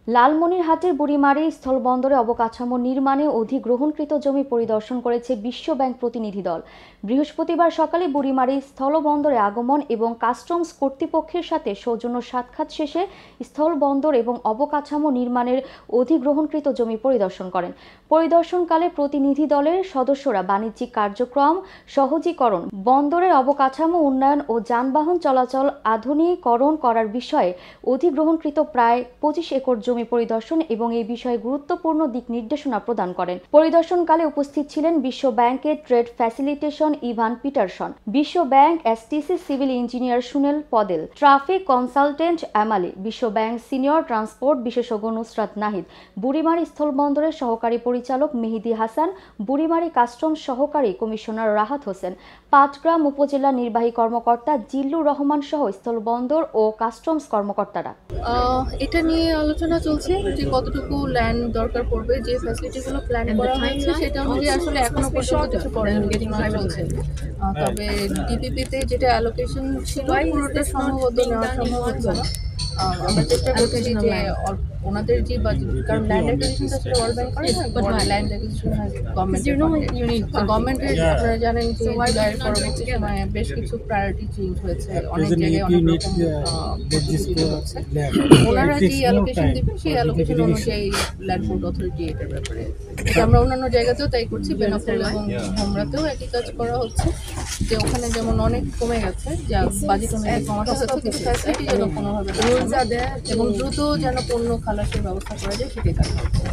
লালমনিরহাটের বুড়িমারী স্থলবন্দরে অবকাঠামো নির্মাণে অধিগ্রহণকৃত জমি পরিদর্শন করেছে বিশ্ব ব্যাংক প্রতিনিধি দল। বৃহস্পতিবার সকালে বুড়িমারী স্থলবন্দরে আগমন এবং কাস্টমস কর্তৃপক্ষের সাথে সৌজন্য সাক্ষাৎ শেষে স্থলবন্দর এবং অবকাঠামো নির্মাণের অধিগ্রহণকৃত জমি পরিদর্শন করেন। পরিদর্শনকালে প্রতিনিধি দলের সদস্যরা বাণিজ্যিক কার্যক্রম সহজীকরণ, বন্দরের অবকাঠামো উন্নয়ন ও যানবাহন চলাচল আধুনিকীকরণ করার বিষয়ে অধিগ্রহণকৃত প্রায় 25 একর জমি পরিদর্শন এবং এই বিষয়ে গুরুত্বপূর্ণ দিক নির্দেশনা প্রদান করেন। পরিদর্শনকালে উপস্থিত ছিলেন বিশ্ব ব্যাংকের ট্রেড ফ্যাসিলিটেশন ইভান পিটারসন, বিশ্ব ব্যাংক এসটিসি সিভিল ইঞ্জিনিয়ার সুনেল পদেল, ট্রাফিক কনসালটেন্ট এমালি, বিশ্ব ব্যাংক সিনিয়র ট্রান্সপোর্ট বিশেষজ্ঞ নুসরাত নাহিদ, বুড়িমারী স্থলবন্দরের সহকারী পরিচালক মেহেদি হাসান, বুড়িমারী কাস্টমস সহকারী কমিশনার রাহাত হোসেন, পাটগ্রাম উপজেলা নির্বাহী কর্মকর্তা জিল্লুর রহমান সহ স্থলবন্দর ও কাস্টমস কর্মকর্তারা। এটা নিয়ে আলোচনা চলছে যে কতটুকু ল্যান্ড দরকার পড়বে, যে ফ্যাসিলিটিগুলো প্ল্যান করা হয়েছে সেটা অনুযায়ী আসলে এখনো পর্যন্ত কিছু পর্যালোচনা চলছে। তবে ডিপিপিতে যেটা অ্যালোকেশন ছিল পুরোটা সম্ভবত নেওয়া সম্ভব হচ্ছে না। আমরা চেষ্টা করছি যে ওনাদের যে বাজেট, কারণ ল্যান্ড অ্যাকুইজিশনটা আসলে ওয়ার্ল্ড ব্যাংক করে না, ল্যান্ড অ্যাকুইজিশন হয় গভর্নমেন্টের। আপনারা জানেন যে জুলাইয়ের পরবর্তী সময়ে বেশ কিছু প্রায়োরিটি চেঞ্জ হয়েছে, অনেক জায়গায় অনেক রকম হচ্ছে। ওনারা যে অ্যালোকেশন দিবেন সেই অ্যালোকেশন অনুযায়ী ল্যান্ড বোর্ড অথরিটি এটার ব্যাপারে, এটা আমরা অন্যান্য জায়গাতেও তাই করছি, বেনাপোল এবং ভোমরাতেও একই কাজ করা হচ্ছে, যে ওখানে যেমন অনেক কমে গেছে, যা বাজেট অনুযায়ী কমাতে হচ্ছে, কিছু ফ্যাসিলিটি যেন কোনোভাবে এবং দ্রুত যেন পণ্য খালাসের ব্যবস্থা করা যায় সেটাই কাজ হচ্ছে।